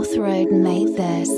North Road made this.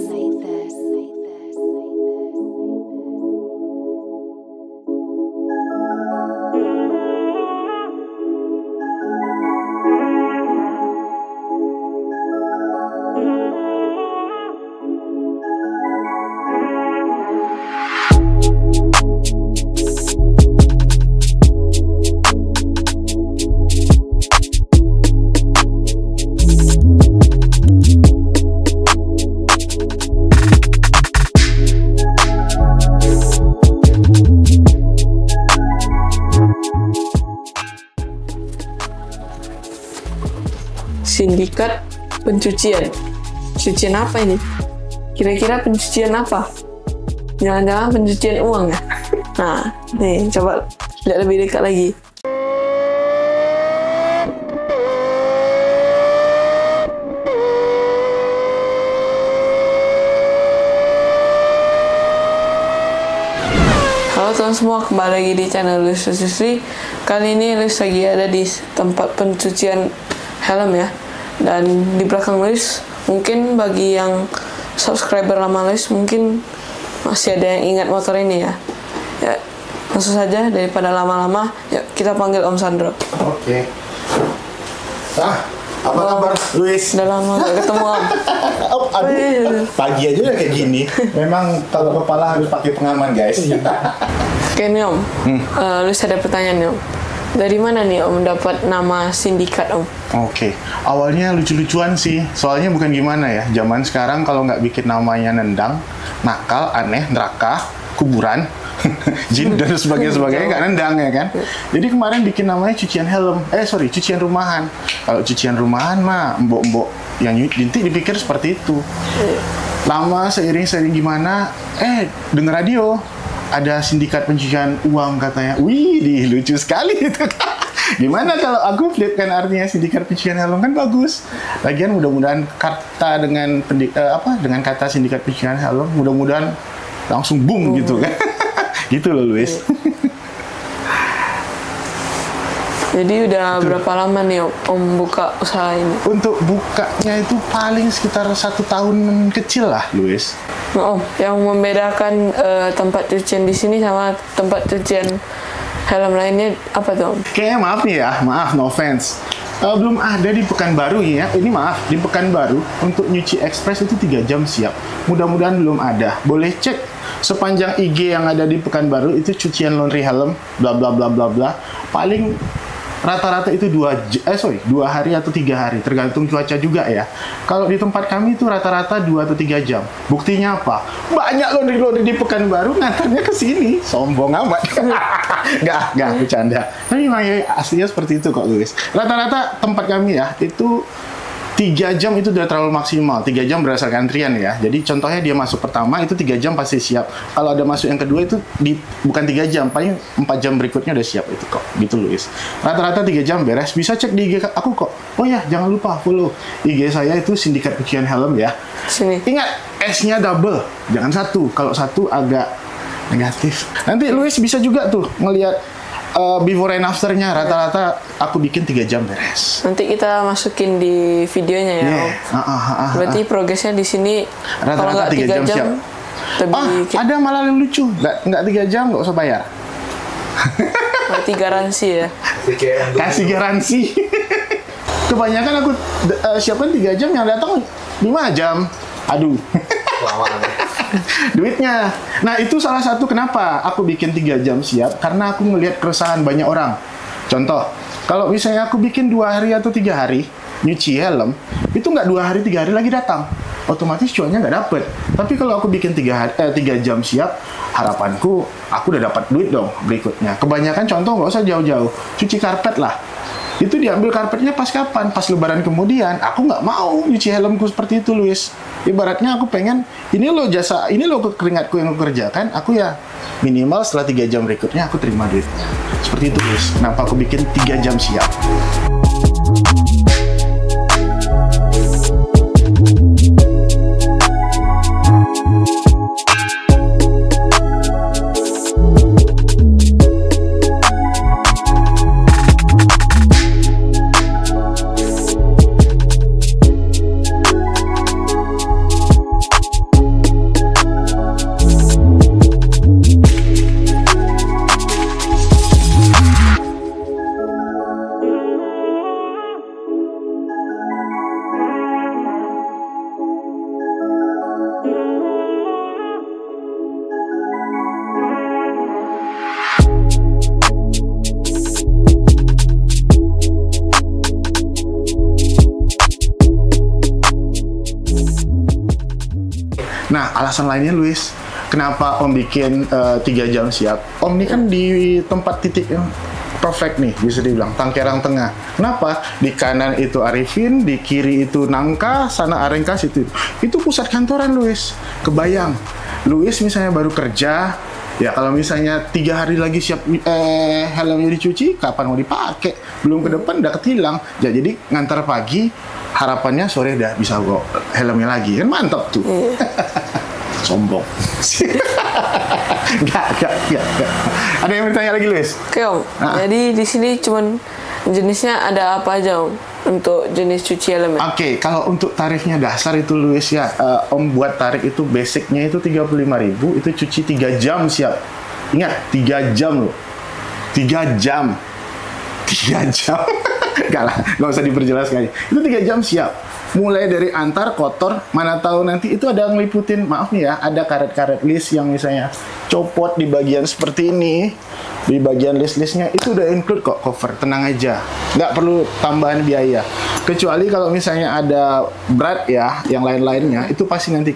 Sindikat pencucian. Pencucian apa ini? Kira-kira pencucian apa? Jangan-jangan pencucian uang ya? Nah, nih coba lihat lebih dekat lagi. Halo teman semua, kembali lagi di channel Luis Susri. Kali ini Luis lagi ada di tempat pencucian helm ya. Dan di belakang Luis, mungkin bagi yang subscriber lama Luis, mungkin masih ada yang ingat motor ini ya. Ya, langsung saja daripada lama-lama, yuk kita panggil Om Sandro. Oke. Apa kabar Luis? Udah lama gak ketemu Om. Aduh, pagi aja udah kayak gini. Memang kalau kepala harus pakai pengaman guys. Oke nih Om, Luis ada pertanyaan nih Om. Dari mana nih Om dapat nama sindikat Om? Oke, awalnya lucu-lucuan sih. Soalnya bukan gimana ya, zaman sekarang kalau nggak bikin namanya nendang, nakal, aneh, neraka, kuburan, jin dan sebagainya nggak nendang ya kan. Jadi kemarin bikin namanya cucian helm, cucian rumahan. Kalau cucian rumahan mah mbok-mbok yang nyuci dipikir seperti itu. Lama seiring gimana, denger radio ada sindikat pencucian uang katanya. Wih, lucu sekali itu. Gimana kalau aku flipkan artinya sindikat pencucian helm, kan bagus. Lagian mudah-mudahan kata dengan kata sindikat pencucian helm, mudah-mudahan langsung boom gitu kan. Gitu loh Luis. Jadi udah berapa lama nih Om buka usaha ini? Untuk bukanya itu paling sekitar 1 tahun kecil lah Luis. Om, yang membedakan tempat cucian di sini sama tempat cucian helm lainnya apa tuh Om? Kayaknya maaf nih ya, no offense. Belum ada di Pekanbaru ya. Ini maaf, di Pekanbaru untuk nyuci ekspres itu 3 jam siap. Mudah-mudahan belum ada. Boleh cek sepanjang IG yang ada di Pekanbaru itu cucian laundry helm, bla bla bla bla bla. Paling rata-rata itu 2 hari atau 3 hari, tergantung cuaca juga ya. Kalau di tempat kami itu rata-rata 2 atau 3 jam. Buktinya apa? Banyak laundry di Pekanbaru ngantarnya ke sini. Sombong amat. Nggak, bercanda. Tapi memang aslinya seperti itu kok Luis. Rata-rata tempat kami ya, itu 3 jam itu udah terlalu maksimal. 3 jam berdasarkan antrian ya. Jadi contohnya dia masuk pertama itu 3 jam pasti siap. Kalau ada masuk yang kedua itu bukan 3 jam, paling 4 jam berikutnya udah siap itu kok. Gitu Luis. Rata-rata 3 jam beres. Bisa cek di IG aku kok. Oh ya, jangan lupa follow IG saya itu Sindikat Pencucian Helm ya. Sini. Ingat, S-nya double, jangan 1. Kalau 1 agak negatif. Nanti Luis bisa juga tuh ngelihat before and after-nya. Rata-rata aku bikin 3 jam beres. Nanti kita masukin di videonya ya Om. Berarti progresnya di sini rata-rata 3 jam siap. Ada malah yang lucu. Nggak 3 jam nggak usah bayar. Berarti garansi ya. Kasih garansi. Kebanyakan aku siapkan 3 jam, yang datang 5 jam. Aduh. Duitnya. Nah, itu salah satu kenapa aku bikin 3 jam siap, karena aku ngelihat keresahan banyak orang. Contoh, kalau misalnya aku bikin 2 hari atau 3 hari nyuci helm, itu nggak 2 hari 3 hari lagi datang, otomatis cuannya nggak dapet. Tapi kalau aku bikin 3 jam siap, harapanku aku udah dapat duit dong berikutnya. Kebanyakan contoh nggak usah jauh-jauh, cuci karpet lah. Itu diambil karpetnya pas kapan? Pas lebaran kemudian. Aku nggak mau nyuci helmku seperti itu, Luis. Ibaratnya aku pengen, ini loh jasa, ini loh keringatku yang aku kerjakan, aku ya minimal setelah 3 jam berikutnya aku terima duitnya. Seperti itu, Luis. Kenapa aku bikin 3 jam siap? alasan lainnya Luis, kenapa Om bikin 3 jam siap? Om ini kan di tempat titik yang perfect nih, bisa dibilang Tangkerang Tengah. Kenapa? Di kanan itu Arifin, di kiri itu Nangka, sana Arengkas itu. Itu pusat kantoran Luis. Kebayang, Luis misalnya baru kerja, ya kalau misalnya 3 hari lagi siap helmnya dicuci, kapan mau dipakai? Belum ke depan udah ketilang. Ya, jadi ngantar pagi, harapannya sore udah bisa bawa helmnya lagi. Kan mantap tuh. Sombong. Enggak. Ada yang bertanya lagi, Luis? Oke, Om. Jadi di sini cuman jenisnya ada apa aja, Om? Untuk jenis cuci helm. Oke, kalau untuk tarifnya dasar itu Luis ya, Om buat tarif itu basicnya itu 35.000, itu cuci 3 jam siap. Ingat, 3 jam loh. 3 jam. 3 jam. Enggak lah, nggak usah diperjelas kayaknya. Itu 3 jam siap. Mulai dari antar, kotor, mana tahu nanti itu ada ngeliputin, maaf nih ya, ada karet-karet list yang misalnya copot di bagian seperti ini, di bagian list-listnya itu udah include kok cover, tenang aja, nggak perlu tambahan biaya. Kecuali kalau misalnya ada berat ya, yang lain-lainnya itu pasti nanti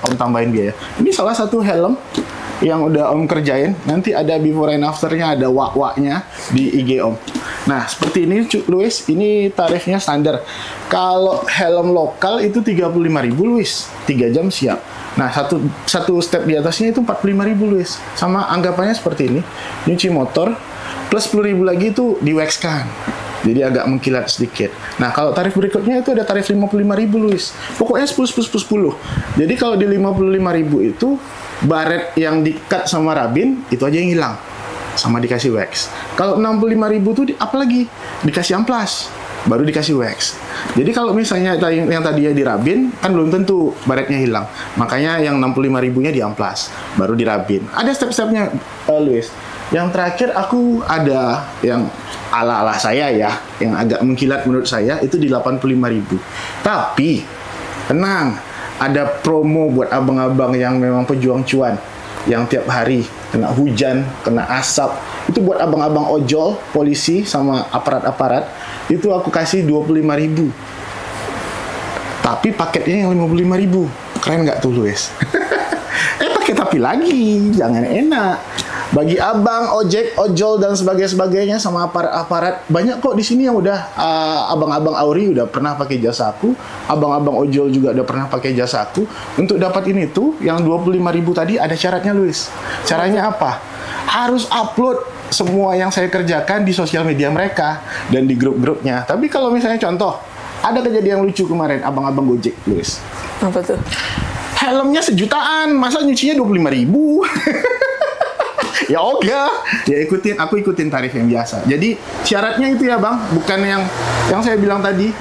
Om tambahin biaya. Ini salah satu helm yang udah Om kerjain, nanti ada before and afternya, ada wak-waknya di IG Om. Nah, seperti ini Luis, ini tarifnya standar. Kalau helm lokal itu 35.000 Luis, 3 jam siap. Nah, satu step di atasnya itu 45.000 Luis. Sama anggapannya seperti ini, nyuci motor, plus 10.000 lagi itu di wax-kan. Jadi agak mengkilat sedikit. Nah, kalau tarif berikutnya itu ada tarif 55.000 Luis. Pokoknya 10. Jadi kalau di 55.000 itu, baret yang di-cut sama rabin, itu aja yang hilang. Sama dikasih wax. Kalau 65.000 tuh apalagi dikasih amplas, baru dikasih wax. Jadi kalau misalnya yang tadinya dirabin kan belum tentu baretnya hilang. Makanya yang 65.000-nya diamplas, baru dirabin. Ada step-stepnya, Luis. Yang terakhir aku ada yang ala-ala saya ya, yang agak mengkilat menurut saya itu di 85.000. Tapi tenang, ada promo buat abang-abang yang memang pejuang cuan, yang tiap hari kena hujan, kena asap, itu buat abang-abang ojol, polisi, sama aparat-aparat, itu aku kasih 25.000. Tapi paketnya yang 55.000. Keren nggak tuh, Luis? Pakai tapi lagi, jangan enak. Bagi abang, ojek, ojol, dan sebagainya sama aparat-aparat, banyak kok di sini yang udah abang-abang Auri udah pernah pakai jasa aku, abang-abang ojol juga udah pernah pakai jasa aku. Untuk dapat ini tuh, yang 25.000 tadi ada syaratnya, Luis. Caranya apa? Harus upload semua yang saya kerjakan di sosial media mereka dan di grup-grupnya. Tapi kalau misalnya contoh, ada kejadian lucu kemarin, abang-abang Gojek, Luis. Apa tuh? Helmnya 1 jutaan, masa nyucinya 25.000? Ya oke, ya aku ikutin tarif yang biasa. Jadi syaratnya itu ya bang, bukan yang saya bilang tadi.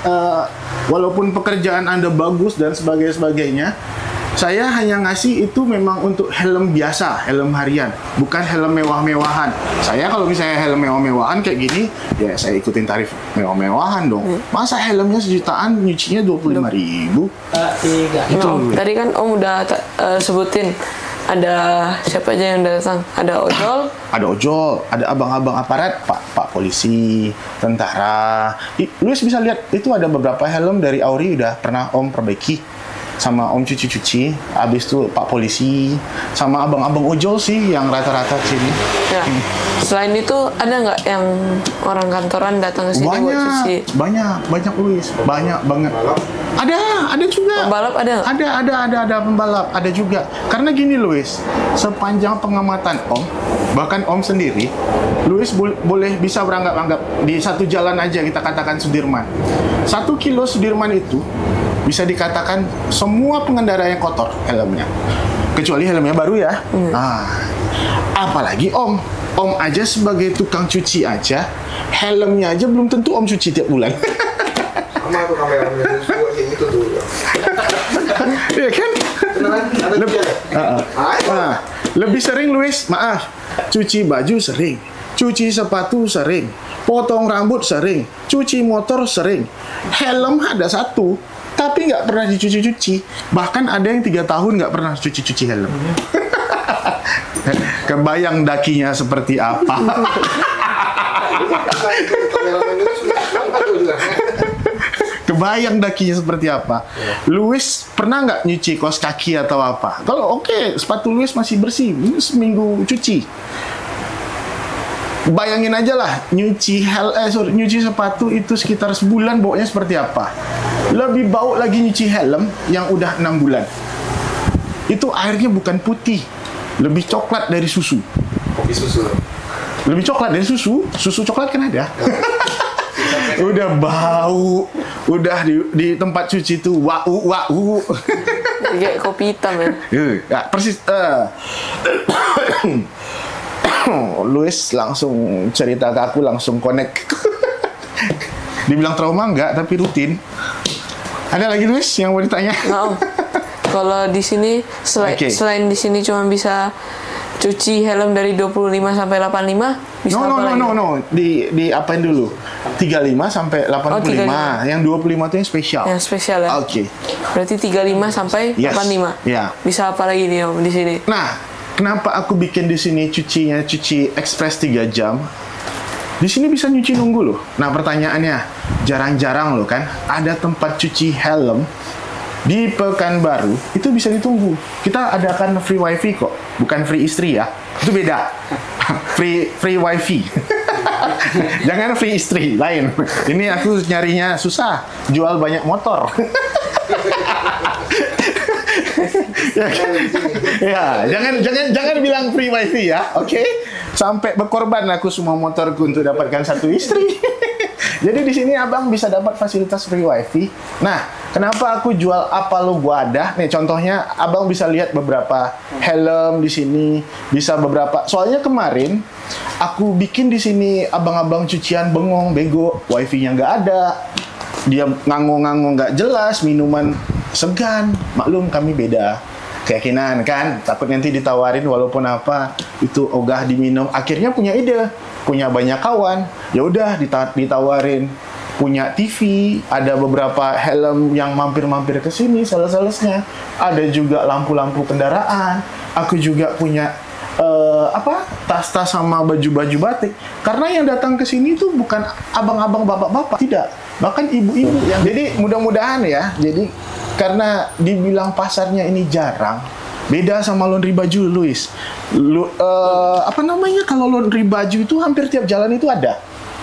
Walaupun pekerjaan Anda bagus dan sebagainya, saya hanya ngasih itu memang untuk helm biasa, helm harian, bukan helm mewah-mewahan. Saya kalau misalnya helm mewah-mewahan kayak gini, ya saya ikutin tarif mewah-mewahan dong. Masa helmnya 1 jutaan nyucinya 25.000? Itu. Tadi kan Om udah sebutin. Ada siapa aja yang datang? Ada ojol? Ada ojol, ada abang-abang aparat, Pak polisi, tentara. Luis bisa lihat, itu ada beberapa helm dari Auri udah pernah Om perbaiki. Sama Om cuci-cuci, habis itu Pak polisi, sama abang-abang ojol sih yang rata-rata sini. Ya. Selain itu, ada nggak yang orang kantoran datang ke sini buat cuci? Banyak Luis, banyak banget. Ada juga. Pembalap ada nggak? Ada pembalap, ada juga. Karena gini Luis, sepanjang pengamatan Om, bahkan Om sendiri, Luis boleh bisa beranggap-anggap di satu jalan aja kita katakan Sudirman. 1 kilo Sudirman itu bisa dikatakan semua pengendara yang kotor helmnya, kecuali helmnya baru ya. Apalagi Om aja sebagai tukang cuci aja, helmnya aja belum tentu Om cuci tiap bulan. Sama tuh kameranya kayak gitu tuh. Iya kan? Lebih sering Luis, maaf, cuci baju sering, cuci sepatu sering, potong rambut sering, cuci motor sering. Helm ada 1, tapi nggak pernah dicuci-cuci. Bahkan ada yang 3 tahun nggak pernah cuci-cuci helm. Kebayang dakinya seperti apa. kebayang dakinya seperti apa. Luis pernah nggak nyuci kaos kaki atau apa? Kalau oke, sepatu Luis masih bersih, ini seminggu cuci. Bayangin aja lah, nyuci sepatu itu sekitar sebulan baunya seperti apa. Lebih bau lagi nyuci helm yang udah 6 bulan. Itu airnya bukan putih, lebih coklat dari susu. Kopi susu. Lebih coklat dari susu coklat kan ada. Udah bau, udah di tempat cuci itu wau. Kayak kopi hitam ya. Ya, persis. Luis langsung cerita ke aku, langsung connect. Dibilang trauma enggak, tapi rutin. Ada lagi Luis yang mau ditanya? Nah, kalau di sini selain di sini cuma bisa cuci helm dari 25 sampai 85, bisa apa lagi? No. Di apain dulu? 35 sampai 85. Yang 25 itu yang spesial. Yang spesial ya. Oke. Berarti 35 sampai 85. Ya. Bisa apa lagi nih Om di sini? Nah, kenapa aku bikin di sini cuci ekspres 3 jam? Di sini bisa nyuci nunggu loh. Nah, pertanyaannya, jarang-jarang loh kan ada tempat cuci helm di Pekanbaru itu bisa ditunggu. Kita adakan free wifi kok, bukan free istri ya. Itu beda. free wifi. Jangan free istri, lain. Ini aku nyarinya susah, jual banyak motor. Ya, jangan bilang free wifi ya, oke? Sampai berkorban aku semua motorku untuk dapatkan satu istri. Jadi di sini abang bisa dapat fasilitas free wifi. Nah, kenapa aku jual apa lo wadah? Nih contohnya, abang bisa lihat beberapa helm di sini, bisa beberapa. Soalnya kemarin aku bikin di sini abang-abang cucian bengong, bego, wifi-nya nggak ada. Dia ngango-ngango nggak jelas, minuman segan. Maklum kami beda keyakinan kan, takut nanti ditawarin walaupun apa itu ogah diminum. Akhirnya punya ide, punya banyak kawan, ya udah ditawarin. Punya TV, ada beberapa helm yang mampir-mampir ke sini, sales-salesnya. Ada juga lampu-lampu kendaraan. Aku juga punya tas-tas sama baju-baju batik. Karena yang datang ke sini itu bukan abang-abang, bapak-bapak, tidak, bahkan ibu-ibu yang. Jadi mudah-mudahan ya. Jadi karena dibilang pasarnya ini jarang, beda sama laundry baju, Luis. Apa namanya, kalau laundry baju itu hampir tiap jalan itu ada.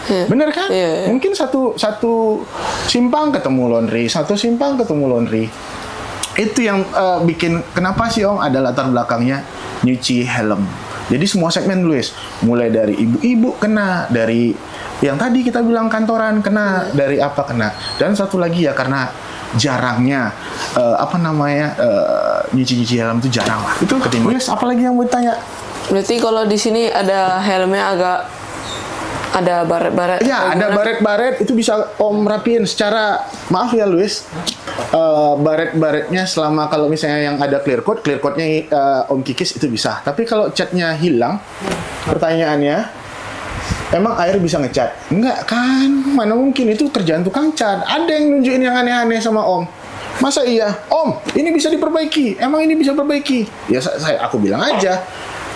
Bener kan? Mungkin satu simpang ketemu laundry, satu simpang ketemu laundry. Itu yang bikin kenapa sih Om ada latar belakangnya nyuci helm. Jadi semua segmen Luis, mulai dari ibu-ibu kena, dari yang tadi kita bilang kantoran kena, dari apa kena, dan satu lagi ya karena jarangnya nyuci helm itu jarang lah. Itu ketimbang. Luis, apalagi yang mau ditanya? Berarti kalau di sini ada helmnya agak ada baret-baret. Ya, ada baret-baret itu bisa Om rapiin secara, maaf ya Luis. Baret-baretnya selama kalau misalnya yang ada clear code-nya Om kikis itu bisa. Tapi kalau catnya hilang, pertanyaannya, emang air bisa ngecat? Enggak kan? Mana mungkin, itu kerjaan tukang cat. Ada yang nunjukin yang aneh-aneh sama Om. Masa iya? Om, ini bisa diperbaiki. Emang ini bisa perbaiki? Ya aku bilang aja.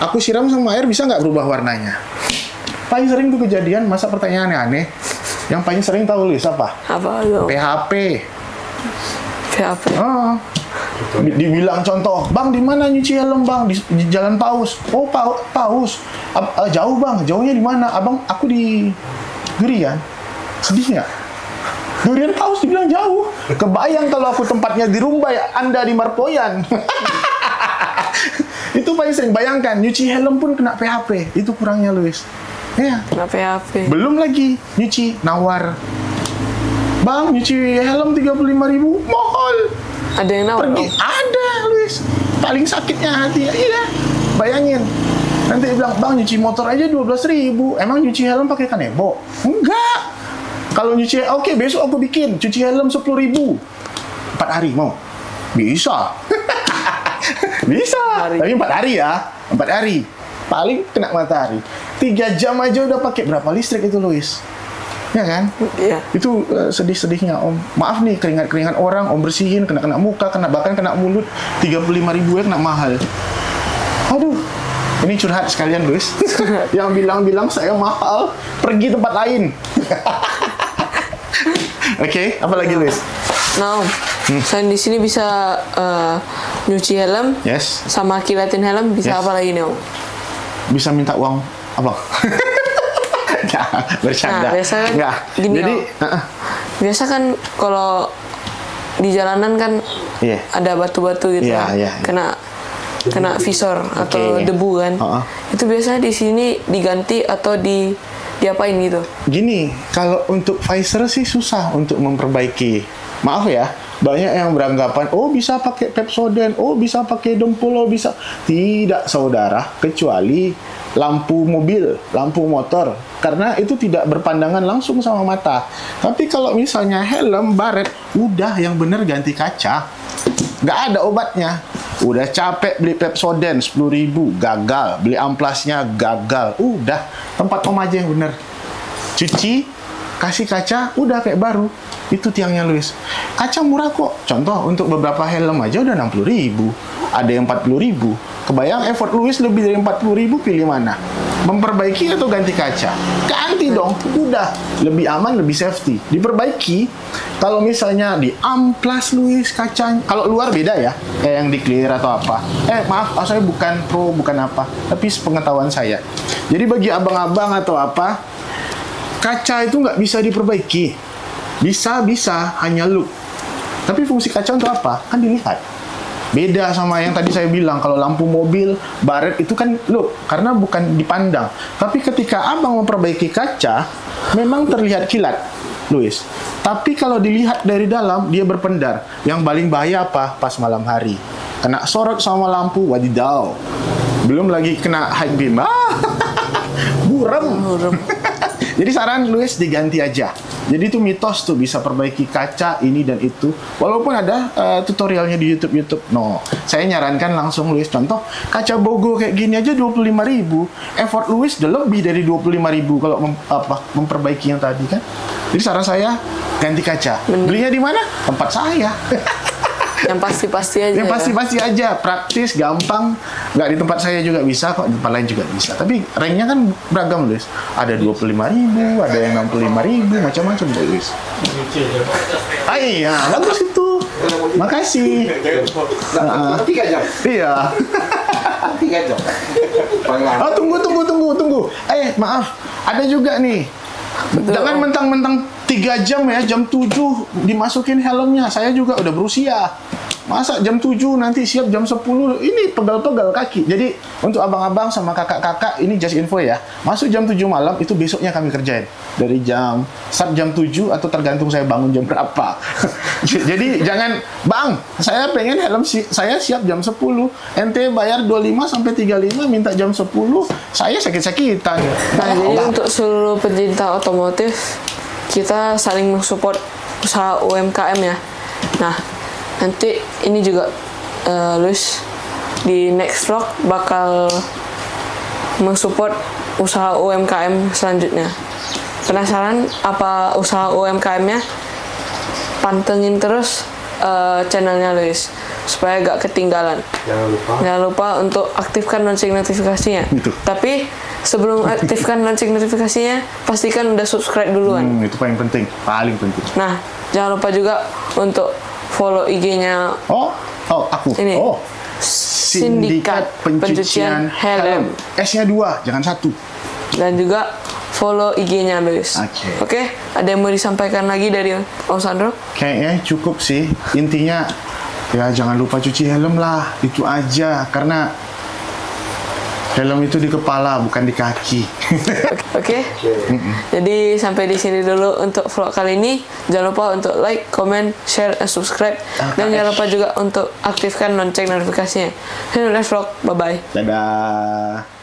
Aku siram sama air bisa nggak berubah warnanya? Paling sering tuh kejadian, masa pertanyaan aneh. Yang paling sering tahu Luis apa? Apa itu? PHP. PHP. Dibilang contoh, Bang di mana nyuci helm Bang? Di Jalan Paus. Oh Paus. Jauh Bang, jauhnya di mana? Abang, aku di Durian. Sedih nggak? Durian Paus dibilang jauh. Kebayang kalau aku tempatnya di Rumbai, Anda di Marpoyan. Itu paling sering. Bayangkan, nyuci helm pun kena PHP. Itu kurangnya Luis. Ya. Kena PHP. Belum lagi nyuci nawar. Bang, nyuci helm 35.000 mahal. Ada yang nawar? Pergi. Ada, Luis. Paling sakitnya hati. Iya. Bayangin. Nanti bilang, Bang, nyuci motor aja 12.000. Emang nyuci helm pakai kanebo? Enggak. Kalau nyuci, oke, besok aku bikin. Cuci helm 10.000. 4 hari mau? Bisa. Bisa. Tapi 4 hari ya. 4 hari. Paling kena matahari. 3 jam aja udah pakai berapa listrik itu, Luis? Ya kan? Iya. Itu sedih-sedihnya Om. Maaf nih, keringat-keringat orang Om bersihin, kena muka, bahkan kena mulut. 35.000 ya kena mahal. Aduh. Ini curhat sekalian, Luis. Yang bilang-bilang saya mahal, pergi tempat lain. Oke, apa lagi Luis? Nah, selain di sini bisa nyuci helm, Yes. sama kilatin helm, bisa Yes. apa lagi nih Om? Bisa minta uang apa? Nggak, bercanda. Nah, biasa kan Nggak. gini, Jadi, Om. Biasa kan kalau di jalanan kan Iya. ada batu-batu gitu, Iya, iya, iya. kena visor atau Oke. debu kan. Itu biasanya di sini diganti atau diapain gitu? Gini, kalau untuk visor sih susah untuk memperbaiki. Maaf ya, banyak yang beranggapan, oh bisa pakai Pepsodent, oh bisa pakai dempul, oh bisa. Tidak saudara, kecuali lampu mobil, lampu motor. Karena itu tidak berpandangan langsung sama mata. Tapi kalau misalnya helm, baret, udah yang bener ganti kaca. Nggak ada obatnya. Udah capek beli Pepsodent 10.000, gagal. Beli amplasnya, gagal. Udah, tempat om aja yang bener. Cuci, kasih kaca, udah kayak baru. Itu tiangnya Luis. Kaca murah kok. Contoh, untuk beberapa helm aja udah 60.000. Ada yang 40.000. Kebayang effort Luis lebih dari 40.000, pilih mana? Memperbaiki atau ganti kaca? Ganti dong. Udah, lebih aman, lebih safety. Diperbaiki, kalau misalnya di amplas Luis kacanya, kalau luar beda ya, kayak yang di clear atau apa. Maaf, saya bukan pro, bukan apa. Tapi sepengetahuan saya. Jadi bagi abang-abang atau apa, kaca itu nggak bisa diperbaiki. Bisa, hanya look. Tapi fungsi kaca untuk apa? Kan dilihat. Beda sama yang tadi saya bilang, kalau lampu mobil, baret itu kan look, karena bukan dipandang. Tapi ketika abang memperbaiki kaca, memang terlihat kilat, Luis. Tapi kalau dilihat dari dalam, dia berpendar. Yang paling bahaya apa? Pas malam hari. Kena sorot sama lampu, wadidaw. Belum lagi kena high beam. Buram. Jadi saran Luis diganti aja. Jadi itu mitos tuh bisa perbaiki kaca ini dan itu. Walaupun ada tutorialnya di YouTube. No, saya nyarankan langsung Luis. Contoh, kaca Bogo kayak gini aja 25.000. Effort Luis udah lebih dari 25.000 kalau memperbaiki yang tadi kan. Jadi saran saya ganti kaca. Belinya di mana? Tempat saya. Yang pasti-pasti aja. Yang pasti-pasti aja, praktis, gampang. Nggak di tempat saya juga bisa kok, di tempat lain juga bisa. Tapi ranknya kan beragam, Luis. Ada 25.000, ada yang 65.000, macam-macam, Luis. Iya, bagus itu. Makasih. 3 jam. Iya. 3 jam. Oh, tunggu. Maaf. Ada juga nih. Jangan mentang-mentang 3 jam ya, jam 7 dimasukin helmnya. Saya juga udah berusia. Masa jam 7 nanti siap jam 10, ini pegal-pegal kaki. Jadi untuk abang-abang sama kakak-kakak, ini just info ya. Masuk jam 7 malam, itu besoknya kami kerjain. Dari start jam 7 atau tergantung saya bangun jam berapa. Jadi jangan, Bang, saya pengen helm saya siap jam 10. Ente bayar 25 sampai 35, minta jam 10, saya sakit-sakitan. Nah, jadi untuk seluruh pencinta otomotif, kita saling mensupport usaha UMKM ya. Nah, nanti ini juga Luis di next vlog bakal mensupport usaha UMKM selanjutnya. Penasaran apa usaha UMKM-nya? Pantengin terus channelnya Luis supaya gak ketinggalan. Jangan lupa untuk aktifkan lonceng notifikasinya. Gitu. Tapi sebelum aktifkan lonceng notifikasinya, pastikan udah subscribe duluan. Itu paling penting, Nah, jangan lupa juga untuk follow IG-nya aku. ini. Sindikat Pencucian Helm. S-nya 2, jangan 1. Dan juga follow IG-nya Luis. Oke, ada yang mau disampaikan lagi dari Om Sandro? Kayaknya cukup sih. Intinya ya jangan lupa cuci helm lah. Itu aja, karena helm itu di kepala, bukan di kaki. Oke. Jadi sampai di sini dulu untuk vlog kali ini. Jangan lupa untuk like, comment, share, dan subscribe. Dan jangan lupa juga untuk aktifkan lonceng notifikasinya. See you next vlog. Bye-bye. Dadah.